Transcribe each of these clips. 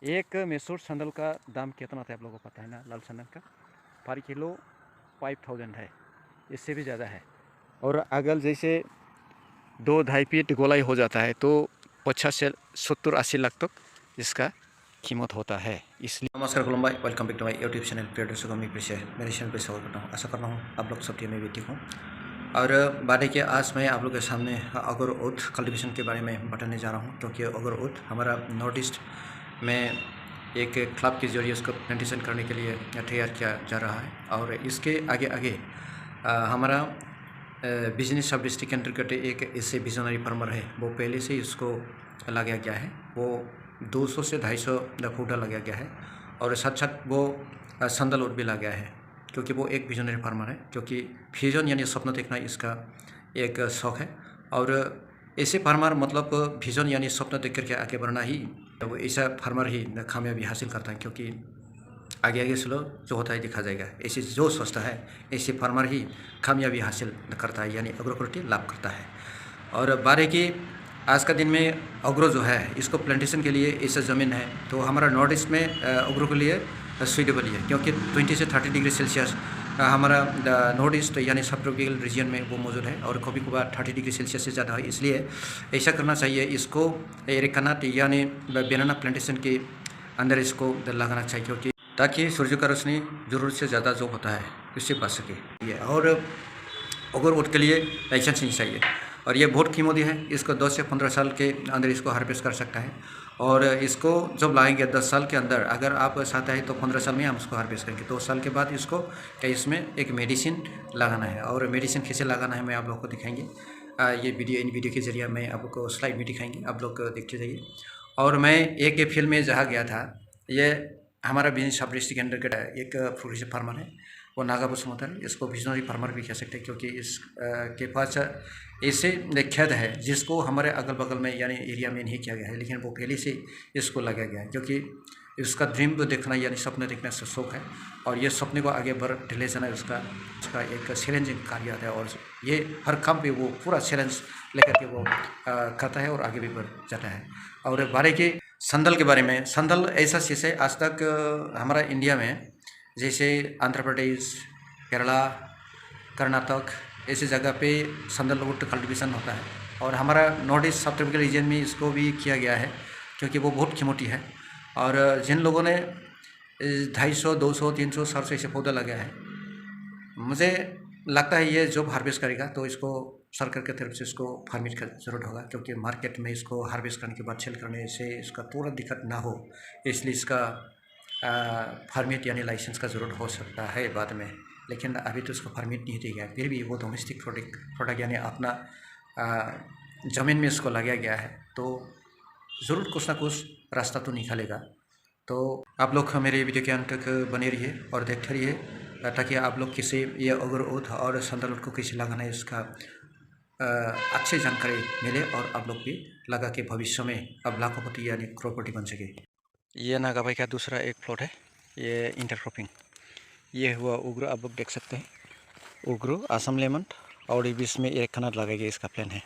एक मैसूर सैंडल का दाम कितना था आप लोगों को पता है ना। लाल सैंडल का पर किलो 5000 है, इससे भी ज़्यादा है। और अगर जैसे 2-2.5 फीट गोलाई हो जाता है तो 50 से 70-80 लाख तक इसका कीमत होता है। इसलिए नमस्कार खुलुमबाय, welcome back to my YouTube channel प्रिय दर्शकों में फिर से मेरे चैनल पर स्वागत करता हूँ। आशा करता हूँ आप लोग सब में भी ठीक हूँ। और बात है कि आज मैं आप लोग के सामने अगरवुड कल्टीवेशन के बारे में बताने जा रहा हूँ, क्योंकि अगरवुड हमारा नॉर्थ ईस्ट में एक क्लब के जरिए उसको प्लांटेशन करने के लिए तैयार किया जा रहा है। और इसके आगे आगे हमारा बिजनेस सब डिस्ट्रिक्ट के अंतर्गत एक ऐसे विजनरी फार्मर है, वो पहले से इसको लगाया गया है। वो 200 से 250 फूटा लगाया गया है। और साथ साथ वो सैंडलवुड भी लगाया है, क्योंकि वो एक विजनरी फार्मर है। क्योंकि विजन यानी सपना देखना इसका एक शौक़ है। और ऐसे फार्मर मतलब विजन यानी सपना देख करके आगे बढ़ना ही, वो ऐसा फार्मर ही कामयाबी हासिल करता है। क्योंकि आगे आगे चलो, जो होता है देखा जाएगा। ऐसे जो सोचता है ऐसे फार्मर ही कामयाबी हासिल करता है, यानी अग्रोक्रोटी लाभ करता है। और बात है कि आज का दिन में अग्रो जो है, इसको प्लांटेशन के लिए ऐसा ज़मीन है तो हमारा नॉर्थ ईस्ट में अग्रो के लिए सुइटेबल ही है। क्योंकि 20 से 30 डिग्री सेल्सियस हमारा नॉर्थ ईस्ट यानी सब ट्रॉपिकल रीजन में वो मौजूद है। और कभी कभार 30 डिग्री सेल्सियस से ज़्यादा है। इसलिए ऐसा करना चाहिए, इसको एरिकानट यानी बनाना प्लांटेशन के अंदर इसको लगाना चाहिए, क्योंकि ताकि सूर्य का रोशनी ज़रूरत से ज़्यादा जो होता है उससे बच सके। और अगरवुड के लिए लाइसेंस नहीं चाहिए। और ये बहुत कीमती है, इसको 10 से 15 साल के अंदर इसको हार्वेस्ट कर सकता है। और इसको जब लाएंगे 10 साल के अंदर, अगर आप चाहते हैं तो 15 साल में हम उसको हार्वेस्ट करेंगे। 2 साल के बाद इसको इसमें एक मेडिसिन लगाना है। और मेडिसिन कैसे लगाना है मैं आप लोग को दिखाएंगे। ये इन वीडियो के जरिए मैं आप लोग को स्लाइड में दिखाएंगे, आप लोग देखते जाइए। और मैं एक फील्ड में जहाँ गया था, ये हमारा बिजनेस सब डिस्ट्रिक्ट के अंदर एक प्रोग्रेसिव फार्मर है, वो नागा बसुमतारी। इसको विजनरी फार्मर भी कह सकते हैं, क्योंकि इस के पास ऐसे खेत है जिसको हमारे अगल बगल में यानी एरिया में नहीं किया गया है, लेकिन वो पहले से इसको लगाया गया है। क्योंकि इसका ड्रीम को देखना यानी सपने देखने से शौक है। और ये सपने को आगे बढ़ ले जाना उसका एक चैलेंजिंग कार्य है। और ये हर काम पे वो पूरा चैलेंज लेकर के वो करता है और आगे भी बढ़ जाता है। और बारे के संदल के बारे में, संदल ऐसा चीज़ है आज तक हमारा इंडिया में, जैसे आंध्र प्रदेश, केरला, कर्नाटक ऐसी जगह पे सैंडलवुड कल्टीवेशन होता है। और हमारा नॉर्थ ईस्ट सब ट्रॉपिकल रीजन में इसको भी किया गया है, क्योंकि वो बहुत कीमती है। और जिन लोगों ने 250, 200, 300, 400 ऐसे पौधा लगाया है, मुझे लगता है ये जब हार्वेस्ट करेगा तो इसको सरकार की तरफ से इसको परमिट का ज़रूरत होगा। क्योंकि मार्केट में इसको हार्वेस्ट करने के बाद सेल करने से इसका थोड़ा दिक्कत ना हो, इसलिए इसका परमिट यानी लाइसेंस का ज़रूरत हो सकता है बाद में। लेकिन अभी तो इसको परमिट नहीं दिया गया। फिर भी वो डोमेस्टिक प्रोडक्ट यानी अपना ज़मीन में इसको लगाया गया है, तो ज़रूर कुछ ना कुछ रास्ता तो निकालेगा। तो आप लोग मेरे वीडियो के अंत तक बने रहिए और देखते रहिए, ताकि आप लोग किसी ये अगरवुड और सैंडलवुड को कैसे लगाना है इसका अच्छी जानकारी मिले, और आप लोग भी लगा के भविष्य में अब लाखोपति यानी करोड़पति बन सके। ये नागा भाई का दूसरा एक प्लॉट है, ये इंटरक्रॉपिंग। ये हुआ उग्र, आप लोग देख सकते हैं, उग्र असम लेमन। और ये बीच में एक कनाट लगाएगा, इसका प्लान है।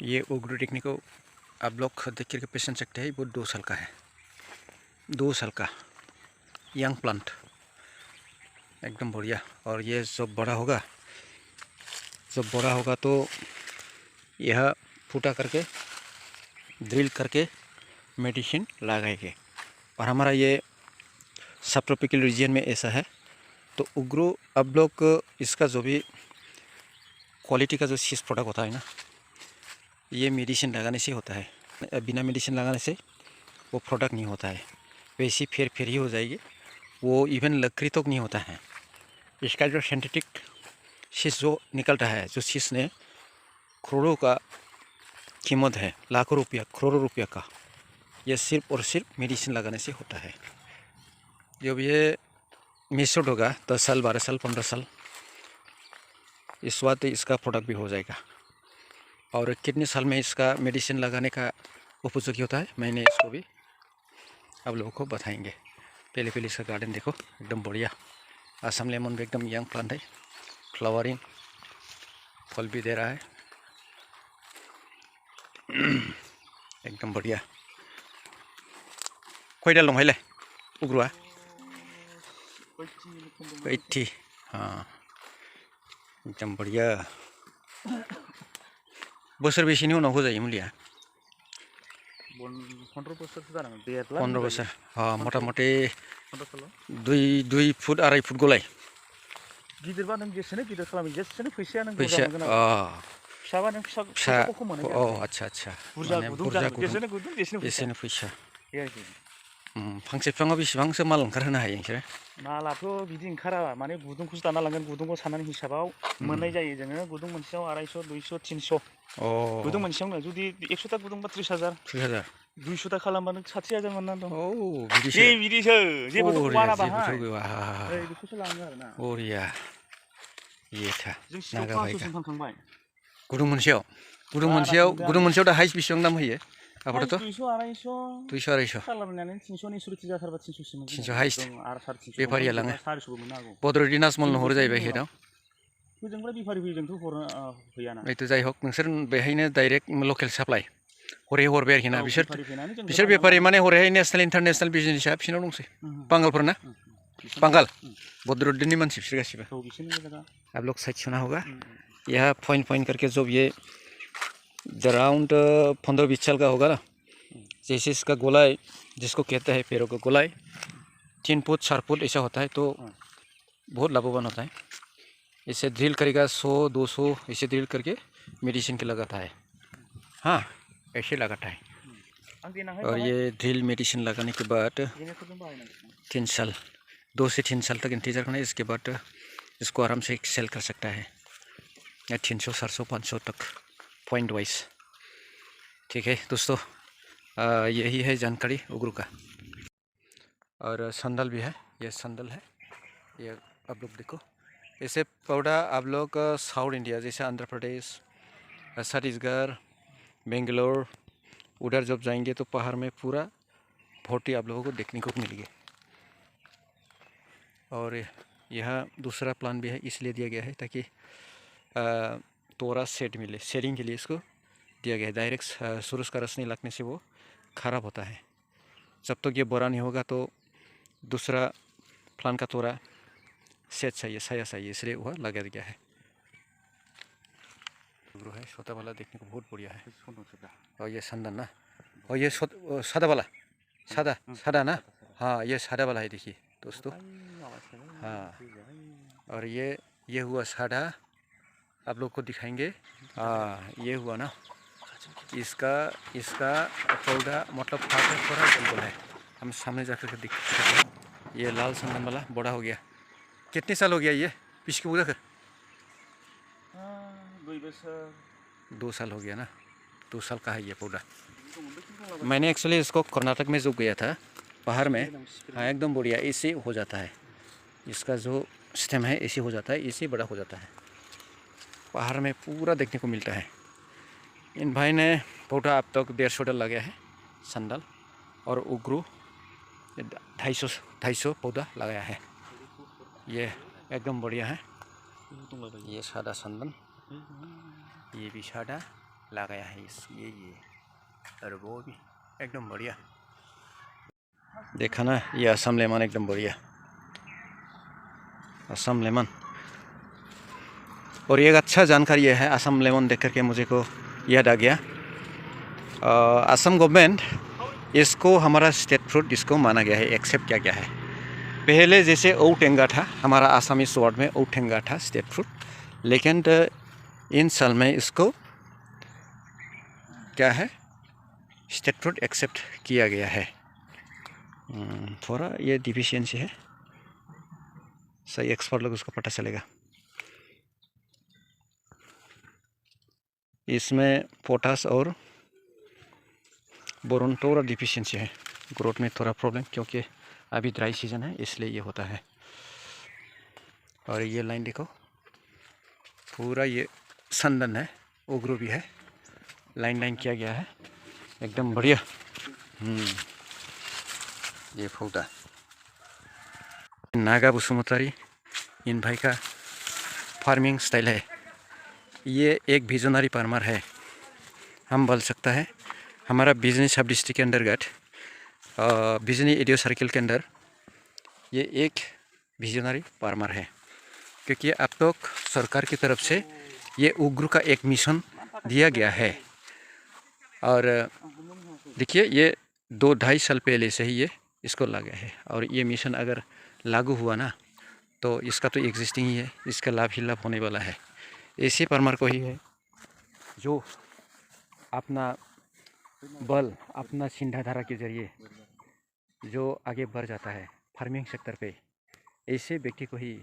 ये उग्र टेक्नी को आप लोग देख करके पहचान सकते हैं, वो 2 साल का है, 2 साल का यंग प्लांट, एकदम बढ़िया। और ये जब बड़ा होगा तो यह फूटा करके ड्रिल करके मेडिसिन लगाएंगे। और हमारा ये सब ट्रॉपिकल रीजन में ऐसा है। तो उग्रो अब लोग इसका जो भी क्वालिटी का जो चीज़ प्रोडक्ट होता है ना, ये मेडिसिन लगाने से होता है। बिना मेडिसिन लगाने से वो प्रोडक्ट नहीं होता है, वैसी फेर ही हो जाएगी। वो इवन लकड़ी तक नहीं होता है। इसका जो सिंथेटिक चीज़ जो निकलता है, जो चीज़ ने करोड़ों का कीमत है, लाखों रुपया, करोड़ों रुपया का, ये सिर्फ और सिर्फ मेडिसिन लगाने से होता है। जब ये मिश्रित होगा 10 साल, 12 साल, 15 साल, इस बात इसका प्रोडक्ट भी हो जाएगा। और कितने साल में इसका मेडिसिन लगाने का उपयोगी होता है, मैंने इसको भी आप लोगों को बताएंगे। पहले इसका गार्डन देखो, एकदम बढ़िया। असम लेमन भी एकदम यंग प्लांट है, फ्लावरिंग, फल भी दे रहा है, एकदम बढ़िया। खयदाल दं हायलाय उग्रुआ 80 हाँ एकदम बढ़िया बोसोर बेसेनि उनाव होजायो मुलिया 15 बोसोरसो जानांगोन 15 बोसोर हाँ मथा मथि 15 2 फुट 2.5 फुट गलाय गिदिरबा नों जेसेनो गिदिर खालामो जेसेनो फैसाया नों फैसा बुरजा मोनगोन आरो फिसाबा नों फिसाखौ खम मोनो अच्छा अच्छा बुरजा माने गुदुं बुरजा जानांगौ जेसेनो गुदुं जेसेनो फैसा बे आरोखि फांसे बिफाङाव बेसेबांसो माल ओंखारहोनो हायो नोंसोरो मालाथ' बिदि ओंखारा माने गुदुंखौसो दाना लांगोन गुदुंखौ साननानै हिसाबाव मोननाय जायो जोङो गुदुं मोनसेयाव 250 200 300 गुदुं मोनसेयावनो जुदि 100ता गुदुंबा 30,000 200ता खालामबा नों 60,000 मोननानै दं बिदिसो बिदिसो जेबोथ' गवाना बाहाय जेबोथ' बेखौसो लाङो आरोना बरिया ये था जों सिगाङाव 500 फानखांबाय गुदुं मोनसेयाव दा हाइस बेसेबां दाम होयो आपातत 200 200 खालामनानै 300 नि जाथारबा 300 सिम 300 हाइस्ट आरो 350 बेफारिया लाङो 400 बो मोननो हागौ बदरुद्दि नाजमलनो हरो जाहैबाय हेडआव होजोंनिफ्राय बेफारि फैजोंथ' फैयाना बेथ' जाय हक नोंसोर बेहायनो डाइरेक्ट लकेल साप्लाय हरै हरबाय आरोखि ना बिसोर बायनानै बेफारि माने हरैहाय नेसनेल इन्टारनेसनेल बिजनेसा बिसोरनाव दंसै बांगालफोर ना बांगाल बदरुद्दीननि मानसि बिसोर गासिबो आप लोग साइड सुना होगा यहाँ पॉइंट पॉइंट करके जब ये अराउंड 15-20 साल का होगा ना जैसे इसका गोलाई जिसको कहते हैं पैरों का गोलाई 3 फुट 4 फुट ऐसा होता है तो बहुत लाभवान होता है इसे ड्रिल करेगा 100-200 ऐसे ड्रिल करके मेडिसिन के लगाता है हाँ ऐसे लगाता है और ये ड्रिल मेडिसिन लगाने के बाद 3 साल 2 से 3 साल तक इंतजार करना है इसके बाद इसको आराम से सेल कर सकता है 300 400 500 तक पॉइंट वाइज ठीक है दोस्तों यही है जानकारी उग्रू का और संदल भी है ये संदल है ये आप लोग देखो ऐसे पौधा आप लोग साउथ इंडिया जैसे आंध्र प्रदेश छत्तीसगढ़ बेंगलोर उधर जब जाएंगे तो पहाड़ में पूरा भोटी आप लोगों को देखने को मिलेगी और यह दूसरा प्लान भी है इसलिए दिया गया है ताकि तोरा सेट मिले शेडिंग के लिए इसको दिया गया है डायरेक्ट सूरज का रोशनी लगने से वो ख़राब होता है जब तक ये बड़ा नहीं होगा तो दूसरा प्लान का तोरा सेट चाहिए साया चाहिए इसलिए वह लगा दिया है है छोटा वाला देखने को बहुत बढ़िया है और ये संदन ना और ये सादा वाला सादा ना हाँ ये सादा वाला है देखिए दोस्तों हाँ और ये हुआ सादा आप लोग को दिखाएंगे ये हुआ ना इसका पौधा मतलब थोड़ा गोल है हम सामने जाकर दिख सकते हैं ये लाल संदन वाला बड़ा हो गया कितने साल हो गया ये पिछके उधर 2 साल हो गया ना 2 साल का है ये पौधा मैंने एक्चुअली इसको कर्नाटक में जो गया था पहाड़ में हाँ एकदम बढ़िया ऐसे हो जाता है इसका जो स्टेम है ऐसे हो जाता है ऐसे बड़ा हो जाता है पहाड़ में पूरा देखने को मिलता है इन भाई ने पौधा अब तक 150 डल लगाया है संदल और उग्रू 250 पौधा लगाया है ये एकदम बढ़िया है ये सादा संदन ये भी सादा लगाया है ये और वो भी एकदम बढ़िया देखा ना ये असम लेमन एकदम बढ़िया असम लेमन और एक अच्छा जानकारी ये है असम लेमन देख करके मुझे को याद आ गया असम गवर्नमेंट इसको हमारा स्टेट फ्रूट इसको माना गया है एक्सेप्ट किया गया है पहले जैसे औटेंगा था हमारा आसामीज वर्ड में औटेंगा था स्टेट फ्रूट लेकिन इन साल में इसको क्या है स्टेट फ्रूट एक्सेप्ट किया गया है थोड़ा ये डिफिशियंसी है सही एक्सपर्ट लोग उसको पता चलेगा इसमें पोटास और बोरोन थोड़ा डिफिशियंसी है ग्रोथ में थोड़ा प्रॉब्लम क्योंकि अभी ड्राई सीजन है इसलिए ये होता है और ये लाइन देखो पूरा ये संदन है उग्रू भी है लाइन किया गया है एकदम बढ़िया ये पौधा नागा बसुमतारी इन भाई का फार्मिंग स्टाइल है ये एक विजनरी फार्मर है हम बोल सकता है हमारा बिजनेस सब डिस्ट्रिक्ट के अंतर्गत बिजनी एडियो सर्किल के अंदर ये एक विजनरी फार्मर है, क्योंकि अब तक सरकार की तरफ से ये उग्र का एक मिशन दिया गया है। और देखिए ये 2-2.5 साल पहले से ही ये इसको लगा है, और ये मिशन अगर लागू हुआ ना तो इसका तो एग्जिस्टिंग ही है, इसका लाभ ही लाभ होने वाला है। ऐसे फार्मर को ही है जो अपना बल, अपना चिंताधारा के जरिए जो आगे बढ़ जाता है फार्मिंग सेक्टर पे, ऐसे व्यक्ति को ही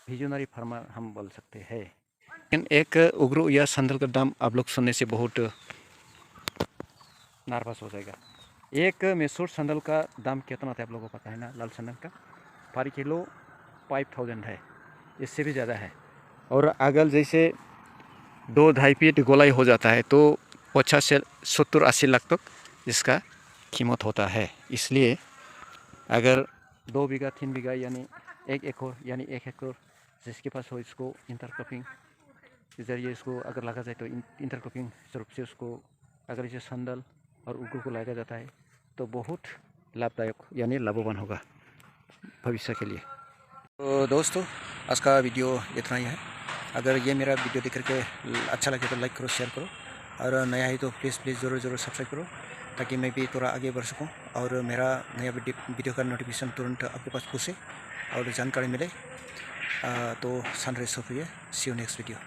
विजनरी फार्मर हम बोल सकते हैं। लेकिन एक उग्र या संदल का दाम आप लोग सुनने से बहुत नर्वस हो जाएगा। एक मैसूर संदल का दाम कितना था आप लोगों को पता है ना? लाल संदल का पर किलो 5000 है, इससे भी ज़्यादा है। और अगर जैसे 2-2.5 फीट गोलाई हो जाता है तो 50 से 70-80 लाख तक इसका कीमत होता है। इसलिए अगर 2 बीघा 3 बीघा यानी 1 एकड़ यानी 1 एकड़ जिसके पास हो, इसको इंटरक्रॉपिंग के जरिए इसको अगर लगा जाए तो इंटरक्रॉपिंग स्वरूप से उसको अगर इसे संदल और उग्र को लगाया जाता है तो बहुत लाभदायक यानी लाभवान होगा भविष्य के लिए। तो दोस्तों आज का वीडियो इतना ही है। अगर ये मेरा वीडियो देख करके अच्छा लगे तो लाइक करो, शेयर करो, और नया है तो प्लीज़ ज़रूर सब्सक्राइब करो, ताकि मैं भी थोड़ा आगे बढ़ सकूं और मेरा नया वीडियो का नोटिफिकेशन तुरंत आपके पास पहुँचे और जानकारी मिले। तो सनराइज हो, सी यू नेक्स्ट वीडियो।